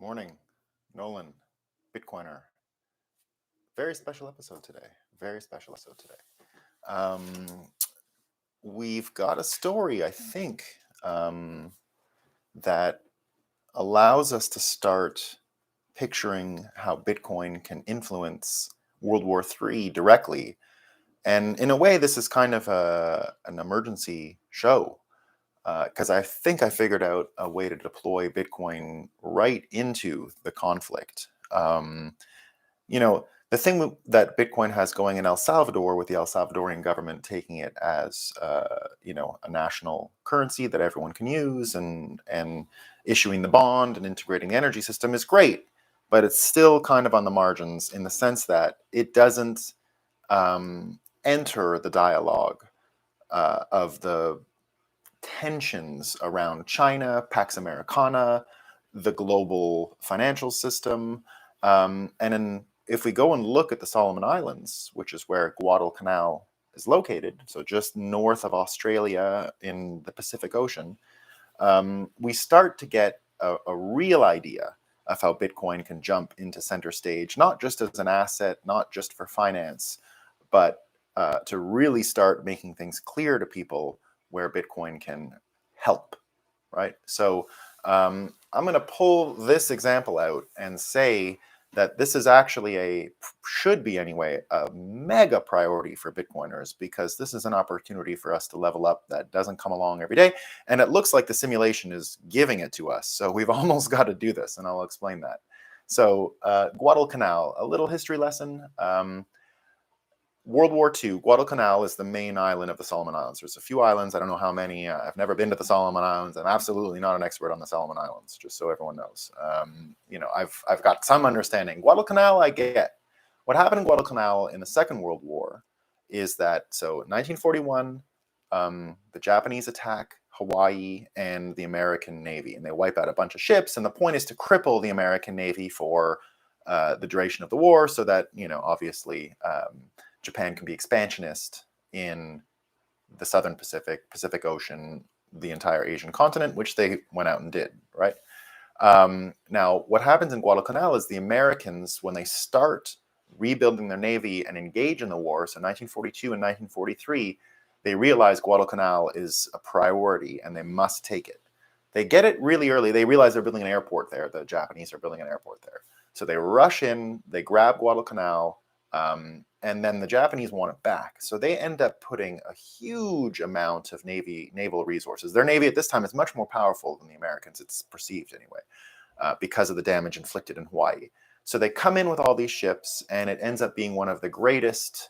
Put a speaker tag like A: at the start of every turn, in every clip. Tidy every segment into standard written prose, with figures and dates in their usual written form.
A: Morning, Nolan, Bitcoiner. Very special episode today. Very special episode today. Um, we've got a story, I think, that allows us to start picturing how Bitcoin can influence World War III directly. And in a way, this is kind of an emergency show because I think I figured out a way to deploy Bitcoin right into the conflict. The thing that Bitcoin has going in El Salvador, with the El Salvadorian government taking it as a national currency that everyone can use, and issuing the bond and integrating the energy system, is great, but it's still kind of on the margins in the sense that it doesn't enter the dialogue of the tensions around China, Pax Americana, the global financial system. If we go and look at the Solomon Islands, which is where Guadalcanal is located, so just north of Australia in the Pacific Ocean, we start to get a real idea of how Bitcoin can jump into center stage, not just as an asset, not just for finance, but to really start making things clear to people where Bitcoin can help, right? So I'm going to pull this example out and say that this is actually should be anyway, a mega priority for Bitcoiners, because this is an opportunity for us to level up that doesn't come along every day. And it looks like the simulation is giving it to us. So we've almost got to do this, and I'll explain that. So Guadalcanal, a little history lesson. World War II, Guadalcanal is the main island of the Solomon Islands. There's a few islands. I don't know how many. I've never been to the Solomon Islands. I'm absolutely not an expert on the Solomon Islands, just so everyone knows. I've got some understanding. Guadalcanal, I get. What happened in Guadalcanal in the Second World War is that, so 1941, the Japanese attack Hawaii and the American Navy, and they wipe out a bunch of ships. And the point is to cripple the American Navy for the duration of the war, so that, obviously, Japan can be expansionist in the Southern Pacific, Pacific Ocean, the entire Asian continent, which they went out and did, right? Now, what happens in Guadalcanal is the Americans, when they start rebuilding their navy and engage in the war, so 1942 and 1943, they realize Guadalcanal is a priority and they must take it. They get it really early. They realize they're building an airport there. The Japanese are building an airport there. So they rush in, they grab Guadalcanal, and then the Japanese want it back. So they end up putting a huge amount of naval resources. Their navy at this time is much more powerful than the Americans, it's perceived anyway, because of the damage inflicted in Hawaii. So they come in with all these ships, and it ends up being one of the greatest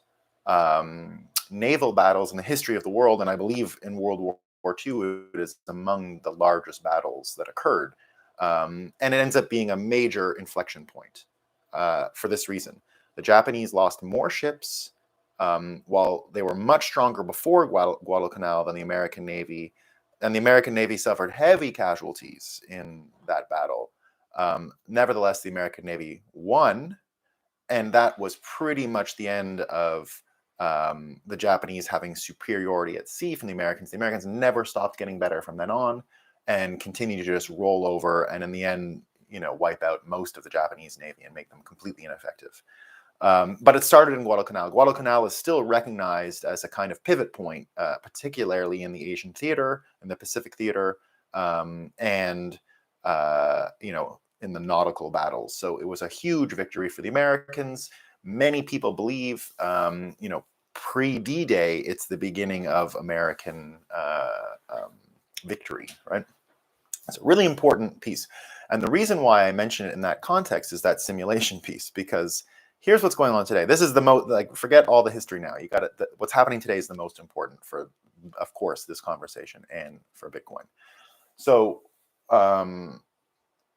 A: naval battles in the history of the world. And I believe in World War II, it is among the largest battles that occurred. And it ends up being a major inflection point for this reason. The Japanese lost more ships while they were much stronger before Guadalcanal than the American Navy. And the American Navy suffered heavy casualties in that battle. Nevertheless, the American Navy won. And that was pretty much the end of the Japanese having superiority at sea from the Americans. The Americans never stopped getting better from then on and continued to just roll over, and in the end, wipe out most of the Japanese Navy and make them completely ineffective. But it started in Guadalcanal. Guadalcanal is still recognized as a kind of pivot point, particularly in the Asian theater, in the Pacific theater, and in the nautical battles. So it was a huge victory for the Americans. Many people believe, pre-D-Day, it's the beginning of American victory, right? It's a really important piece. And the reason why I mention it in that context is that simulation piece, because here's what's going on today. This is the most, forget all the history now. You got it. What's happening today is the most important for, of course, this conversation and for Bitcoin. So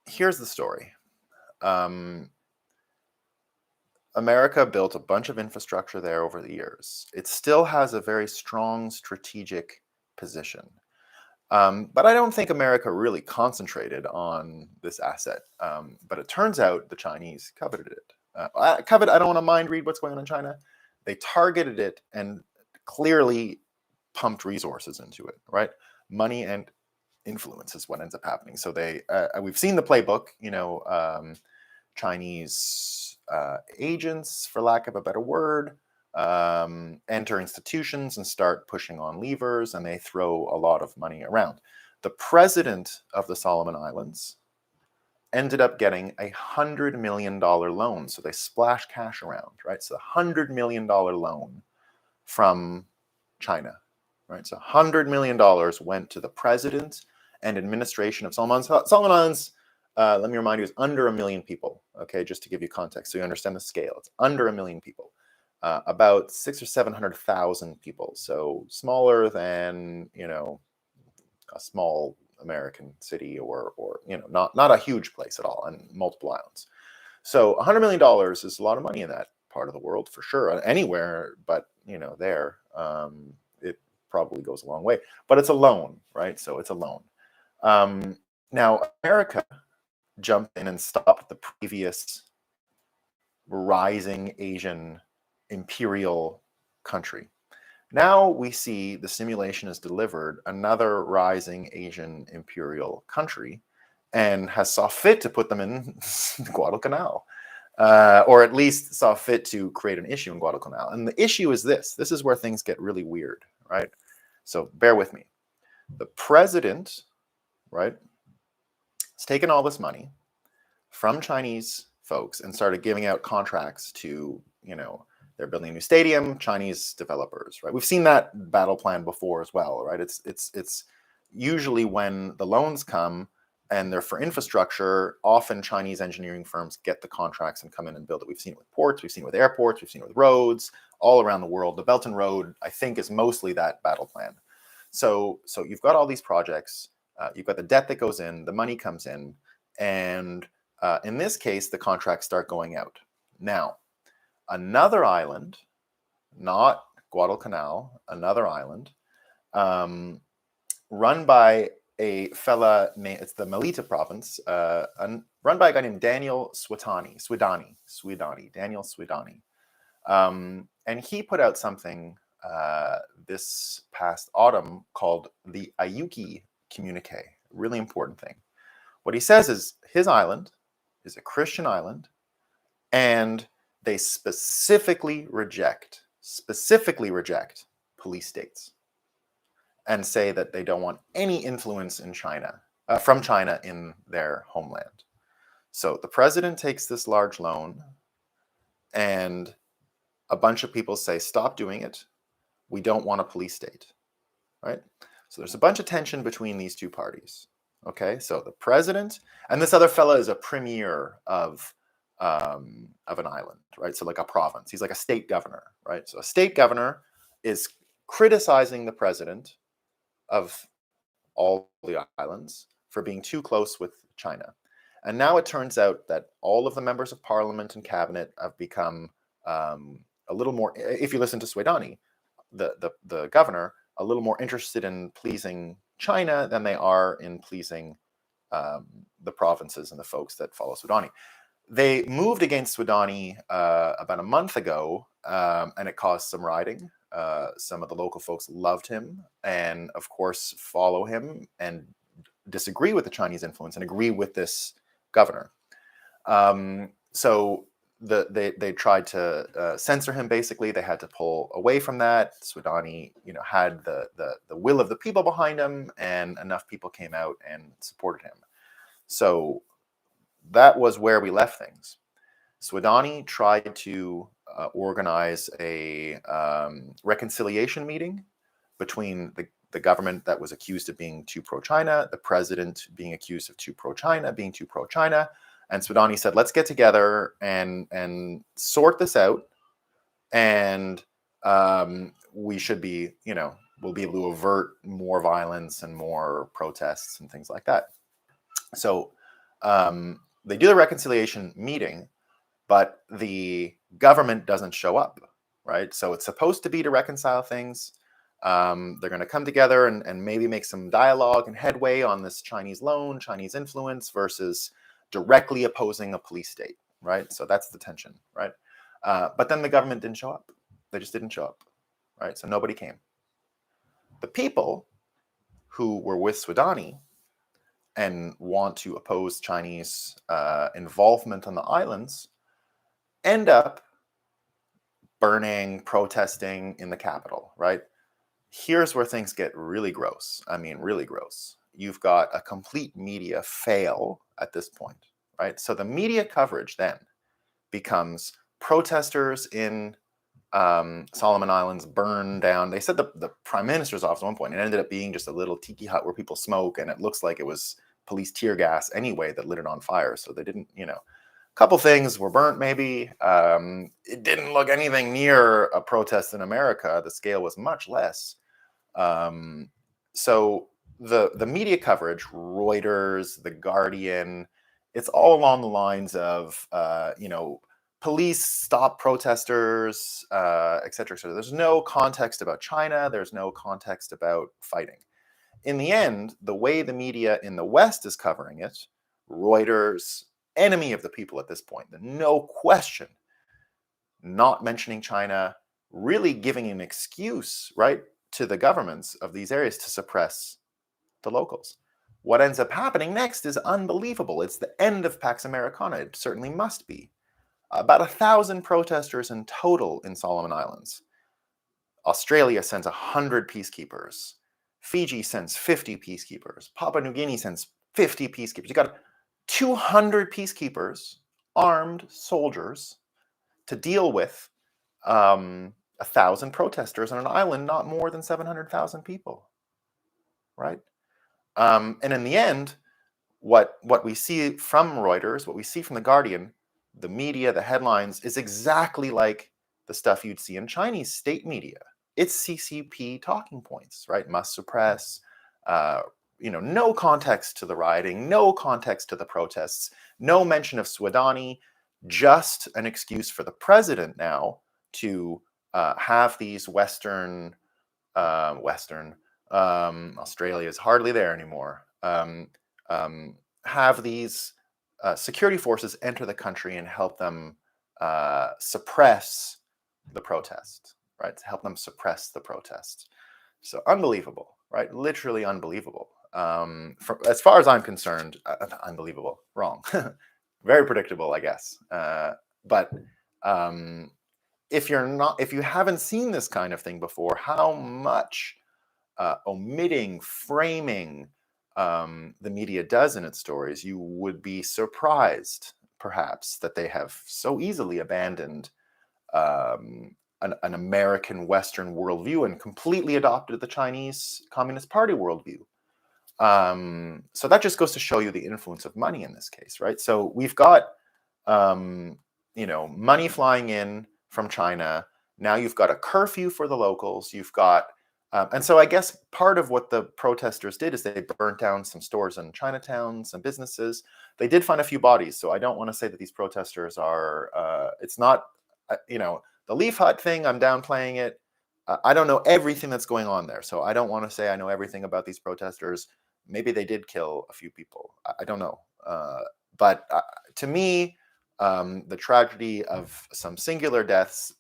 A: here's the story. America built a bunch of infrastructure there over the years. It still has a very strong strategic position. But I don't think America really concentrated on this asset. But it turns out the Chinese coveted it. I don't want to mind read what's going on in China. They targeted it and clearly pumped resources into it, right? Money and influence is what ends up happening. So we've seen the playbook, Chinese agents, for lack of a better word, enter institutions and start pushing on levers, and they throw a lot of money around. The president of the Solomon Islands ended up getting $100 million loan. So they splash cash around, right? So $100 million loan from China, right? So $100 million went to the president and administration of Solomon Islands. Let me remind you, it's under 1 million people, okay, just to give you context so you understand the scale. It's under 1 million people, about 600,000 or 700,000 people. So smaller than, a small American city or not a huge place at all, and multiple islands. So $100 million is a lot of money in that part of the world for sure, anywhere, but there, it probably goes a long way. But it's a loan, right? So it's a loan. Now America jumped in and stopped the previous rising Asian imperial country. Now we see the simulation has delivered another rising Asian imperial country and has saw fit to put them in Guadalcanal, or at least saw fit to create an issue in Guadalcanal. And the issue is this. This is where things get really weird, right? So bear with me. The president, right, has taken all this money from Chinese folks and started giving out contracts to, they're building a new stadium, Chinese developers, right? We've seen that battle plan before as well, right? It's usually when the loans come and they're for infrastructure, often Chinese engineering firms get the contracts and come in and build it. We've seen it with ports, we've seen it with airports, we've seen it with roads all around the world. The Belt and Road, I think, is mostly that battle plan. So you've got all these projects, you've got the debt that goes in, the money comes in, and in this case, the contracts start going out. Now, another island, not Guadalcanal, another island, run by a fella named, it's the Melita province, run by a guy named Daniel Swidani, Daniel Swidani. And he put out something this past autumn called the Ayuki Communique, really important thing. What he says is his island is a Christian island, and they specifically reject police states and say that they don't want any influence in China, from China in their homeland. So the president takes this large loan, and a bunch of people say, stop doing it. We don't want a police state, right? So there's a bunch of tension between these two parties. Okay, so the president and this other fella is a premier of an island, right? So like a province. He's like a state governor, right? So a state governor is criticizing the president of all the islands for being too close with China. And now it turns out that all of the members of parliament and cabinet have become a little more, if you listen to Swidani, the governor, a little more interested in pleasing China than they are in pleasing the provinces and the folks that follow Swidani. They moved against Swidani about a month ago, and it caused some rioting. Some of the local folks loved him and, of course, follow him and disagree with the Chinese influence and agree with this governor. So they tried to censor him. Basically, they had to pull away from that. Swidani, had the will of the people behind him, and enough people came out and supported him. So that was where we left things. Swidani tried to organize a reconciliation meeting between the government that was accused of being too pro-China, the president being accused of too pro-China, being too pro-China. And Swidani said, let's get together and sort this out. And we should be, we'll be able to avert more violence and more protests and things like that. So they do the reconciliation meeting, but the government doesn't show up, right? So it's supposed to be to reconcile things. They're going to come together and maybe make some dialogue and headway on this Chinese loan, Chinese influence versus directly opposing a police state, right? So that's the tension, right? But then the government didn't show up. They just didn't show up, right? So nobody came. The people who were with Swidani and want to oppose Chinese involvement on the islands end up burning, protesting in the capital, right? Here's where things get really gross. I mean, really gross. You've got a complete media fail at this point, right? So the media coverage then becomes protesters in Solomon Islands burn down. They said the prime minister's office at one point. It ended up being just a little tiki hut where people smoke, and it looks like it was police tear gas anyway that lit it on fire. So they didn't, a couple things were burnt maybe. It didn't look anything near a protest in America. The scale was much less. So the media coverage, Reuters, The Guardian, it's all along the lines of, police stop protesters, et cetera, et cetera. There's no context about China. There's no context about fighting. In the end, the way the media in the West is covering it, Reuters, enemy of the people at this point, no question, not mentioning China, really giving an excuse, right, to the governments of these areas to suppress the locals. What ends up happening next is unbelievable. It's the end of Pax Americana. It certainly must be. About 1,000 protesters in total in Solomon Islands. Australia sends 100 peacekeepers. Fiji sends 50 peacekeepers. Papua New Guinea sends 50 peacekeepers. You got 200 peacekeepers, armed soldiers, to deal with 1,000 protesters on an island, not more than 700,000 people, right? And in the end, what we see from Reuters, what we see from The Guardian, the media, the headlines, is exactly like the stuff you'd see in Chinese state media. It's CCP talking points, right? Must suppress, no context to the rioting, no context to the protests, no mention of Swadani, just an excuse for the president now to have these Australia is hardly there anymore, have these security forces enter the country and help them suppress the protest, right? To help them suppress the protest. So unbelievable, right? Literally unbelievable. As far as I'm concerned, unbelievable, wrong. Very predictable, I guess. But if you haven't seen this kind of thing before, how much omitting, framing the media does in its stories, you would be surprised, perhaps, that they have so easily abandoned an American Western worldview and completely adopted the Chinese Communist Party worldview. So that just goes to show you the influence of money in this case, right? So we've got, money flying in from China. Now you've got a curfew for the locals. You've got, and so I guess part of what the protesters did is they burnt down some stores in Chinatown, some businesses. They did find a few bodies. So I don't want to say that these protesters are, it's not, the Leaf Hut thing, I'm downplaying it. I don't know everything that's going on there. So I don't want to say I know everything about these protesters. Maybe they did kill a few people. I don't know. But to me, the tragedy of some singular deaths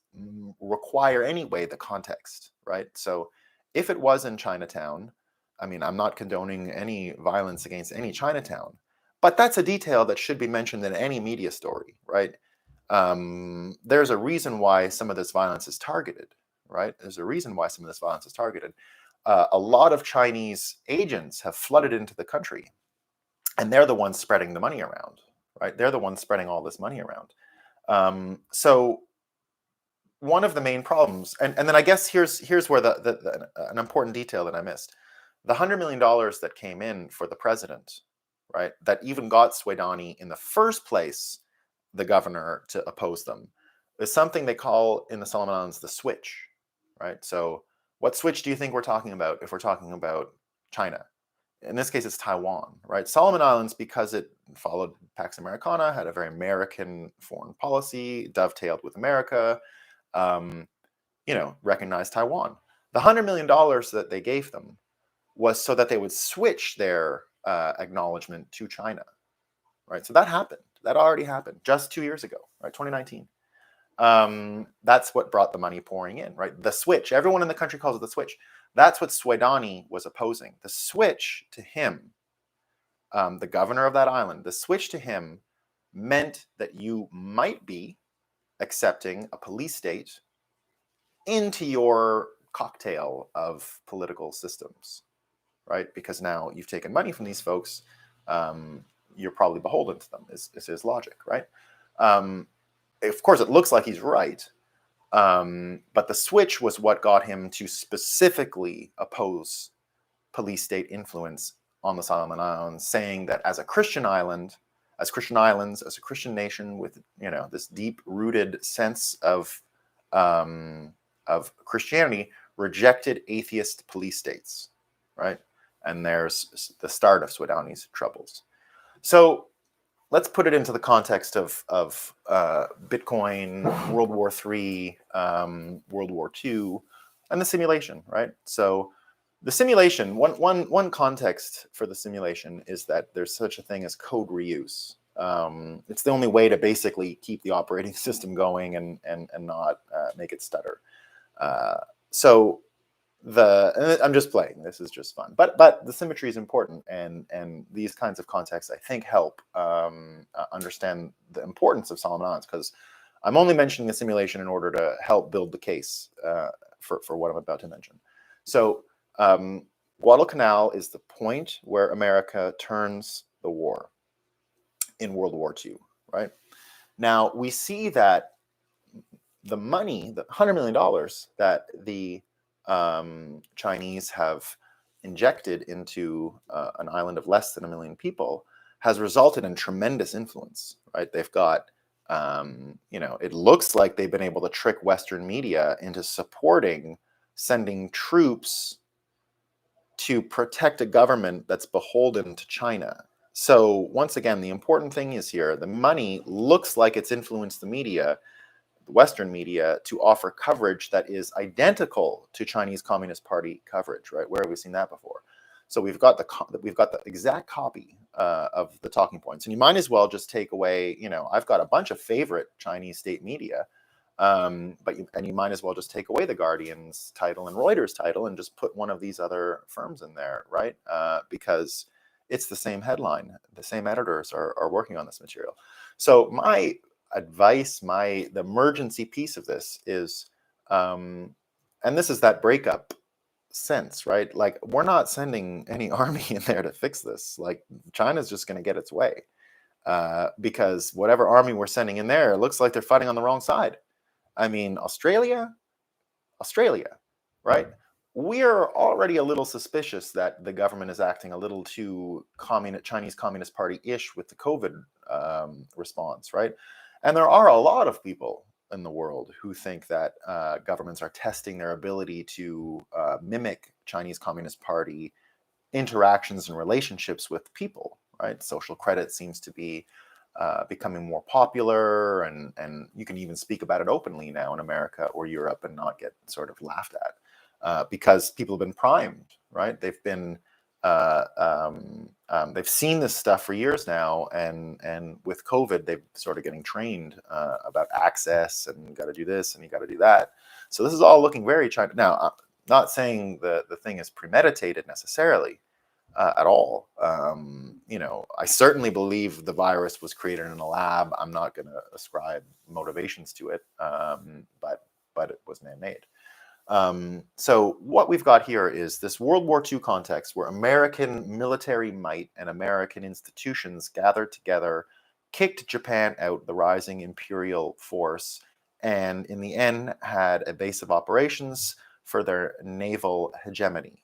A: require anyway the context, right? So if it was in Chinatown, I mean, I'm not condoning any violence against any Chinatown, but that's a detail that should be mentioned in any media story, right? There's a reason why some of this violence is targeted, right? There's a reason why some of this violence is targeted. A lot of Chinese agents have flooded into the country, and they're the ones spreading the money around, right? They're the ones spreading all this money around. So one of the main problems, and then I guess here's where an important detail that I missed. The $100 million that came in for the president, right, that even got Swadani in the first place, the governor, to oppose them, is something they call in the Solomon Islands the switch, right? So what switch do you think we're talking about if we're talking about China? In this case, it's Taiwan, right? Solomon Islands, because it followed Pax Americana, had a very American foreign policy, dovetailed with America, recognized Taiwan. The $100 million that they gave them was so that they would switch their acknowledgement to China, right? So that happened. That already happened just 2 years ago, right? 2019. That's what brought the money pouring in, right? The switch. Everyone in the country calls it the switch. That's what Swadani was opposing. The switch to him the governor of that island, the switch to him meant that you might be accepting a police state into your cocktail of political systems, right? Because now you've taken money from these folks, you're probably beholden to them, is his logic, right? Of course, it looks like he's right, but the switch was what got him to specifically oppose police state influence on the Solomon Islands, saying that as a Christian island, as Christian islands, as a Christian nation with this deep-rooted sense of Christianity, rejected atheist police states, right? And there's the start of Swadani's troubles. So let's put it into the context of Bitcoin, World War III, World War II, and the simulation, right? So the simulation, one context for the simulation is that there's such a thing as code reuse. It's the only way to basically keep the operating system going and not make it stutter. So I'm just playing. This is just fun, but the symmetry is important, and these kinds of contexts I think help understand the importance of Solomon Islands, because I'm only mentioning the simulation in order to help build the case for what I'm about to mention. So Guadalcanal is the point where America turns the war in World War II, right? Now we see that the money, the $100 million that the Chinese have injected into an island of less than 1 million people has resulted in tremendous influence, right? They've got, it looks like they've been able to trick Western media into supporting sending troops to protect a government that's beholden to China. So once again, the important thing is here, the money looks like it's influenced the media, the Western media, to offer coverage that is identical to Chinese Communist Party coverage, right? Where have we seen that before? So we've got the exact copy of the talking points, and you might as well just take away, I've got a bunch of favorite Chinese state media, but you might as well just take away the Guardian's title and Reuters title and just put one of these other firms in there, right? Because it's the same headline. The same editors are working on this material. So my advice, the emergency piece of this is, and this is that breakup sense, right? Like, we're not sending any army in there to fix this. Like, China's just going to get its way, because whatever army we're sending in there, it looks like they're fighting on the wrong side. I mean, Australia, right? We are already a little suspicious that the government is acting a little too Chinese Communist Party-ish with the COVID response, right? And there are a lot of people in the world who think that governments are testing their ability to mimic Chinese Communist Party interactions and relationships with people, right? Social credit seems to be becoming more popular, and you can even speak about it openly now in America or Europe and not get sort of laughed at, because people have been primed, right? They've been they've seen this stuff for years now, and with COVID, they're sort of getting trained about access, and you got to do this and you got to do that. So this is all looking very China. Now, I'm not saying the thing is premeditated necessarily, at all. I certainly believe the virus was created in a lab. I'm not going to ascribe motivations to it, but it was man-made. So what we've got here is this World War II context where American military might and American institutions gathered together, kicked Japan out, the rising imperial force, and in the end had a base of operations for their naval hegemony.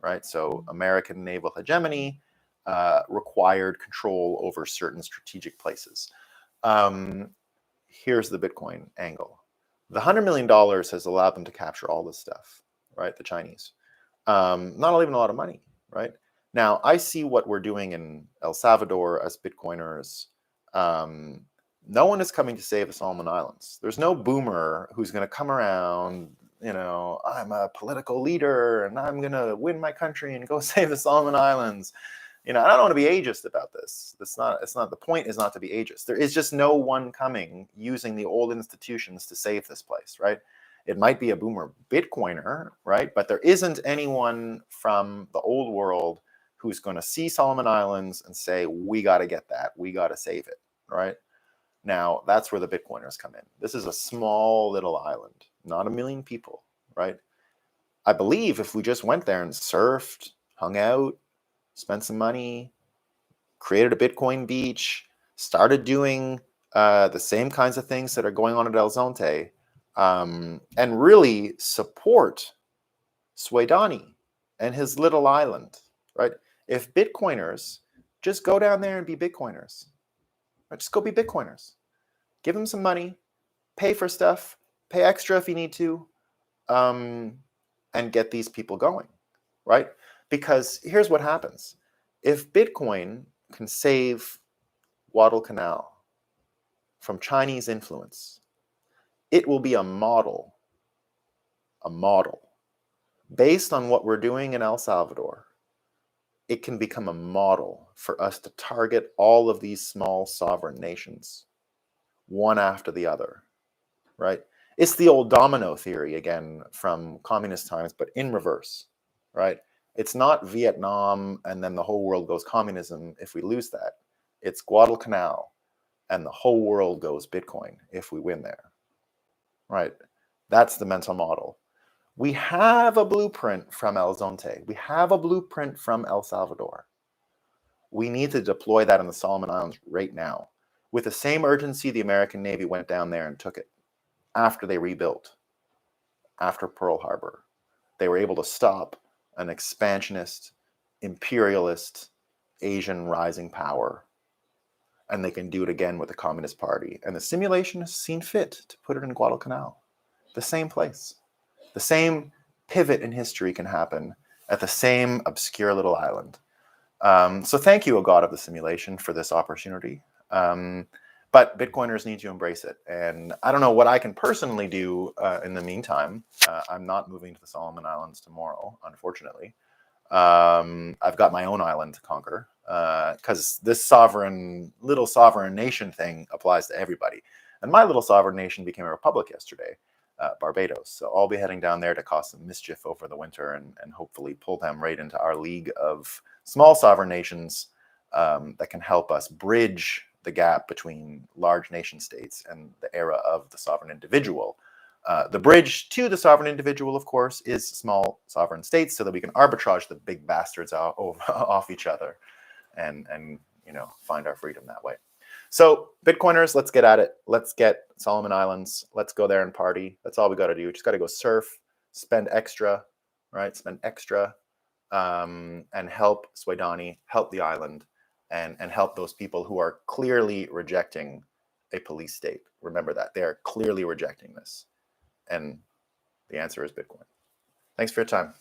A: Right, so American naval hegemony required control over certain strategic places. Here's the Bitcoin angle. The $100 million has allowed them to capture all this stuff, right? The Chinese. Not even a lot of money, right? Now, I see what we're doing in El Salvador as Bitcoiners. No one is coming to save the Solomon Islands. There's no boomer who's going to come around, I'm a political leader and I'm going to win my country and go save the Solomon Islands. I don't want to be ageist about this. It's not, the point is not to be ageist. There is just no one coming using the old institutions to save this place, right? It might be a boomer Bitcoiner, right? But there isn't anyone from the old world who's going to see Solomon Islands and say, we got to get that. We got to save it, right? Now, that's where the Bitcoiners come in. This is a small little island, not a million people, right? I believe if we just went there and surfed, hung out, spent some money, created a Bitcoin beach, started doing the same kinds of things that are going on at El Zonte, and really support Swedani and his little island, right? If Bitcoiners just go down there and be Bitcoiners, right? Just go be Bitcoiners. Give them some money, pay for stuff, pay extra if you need to, and get these people going, right? Because here's what happens. If Bitcoin can save Guadalcanal from Chinese influence, it will be a model based on what we're doing in El Salvador. It can become a model for us to target all of these small sovereign nations, one after the other, right? It's the old domino theory again from communist times, but in reverse, right? It's not Vietnam and then the whole world goes communism if we lose that. It's Guadalcanal and the whole world goes Bitcoin if we win there, right? That's the mental model. We have a blueprint from El Zonte. We have a blueprint from El Salvador. We need to deploy that in the Solomon Islands right now. With the same urgency the American Navy went down there and took it after they rebuilt, after Pearl Harbor. They were able to stop an expansionist, imperialist, Asian rising power. And they can do it again with the Communist Party. And the simulation has seen fit to put it in Guadalcanal. The same place. The same pivot in history can happen at the same obscure little island. So thank you, O God of the simulation, for this opportunity. But Bitcoiners need to embrace it. And I don't know what I can personally do in the meantime. I'm not moving to the Solomon Islands tomorrow, unfortunately. I've got my own island to conquer because this little sovereign nation thing applies to everybody. And my little sovereign nation became a republic yesterday. Barbados. So I'll be heading down there to cause some mischief over the winter and hopefully pull them right into our league of small sovereign nations that can help us bridge the gap between large nation states and the era of the sovereign individual. The bridge to the sovereign individual, of course, is small sovereign states so that we can arbitrage the big bastards off each other and find our freedom that way. So Bitcoiners, let's get at it. Let's get Solomon Islands. Let's go there and party. That's all we got to do. Just got to go surf, spend extra, right? Spend extra and help Swedani, help the island, and help those people who are clearly rejecting a police state. Remember that. They are clearly rejecting this. And the answer is Bitcoin. Thanks for your time.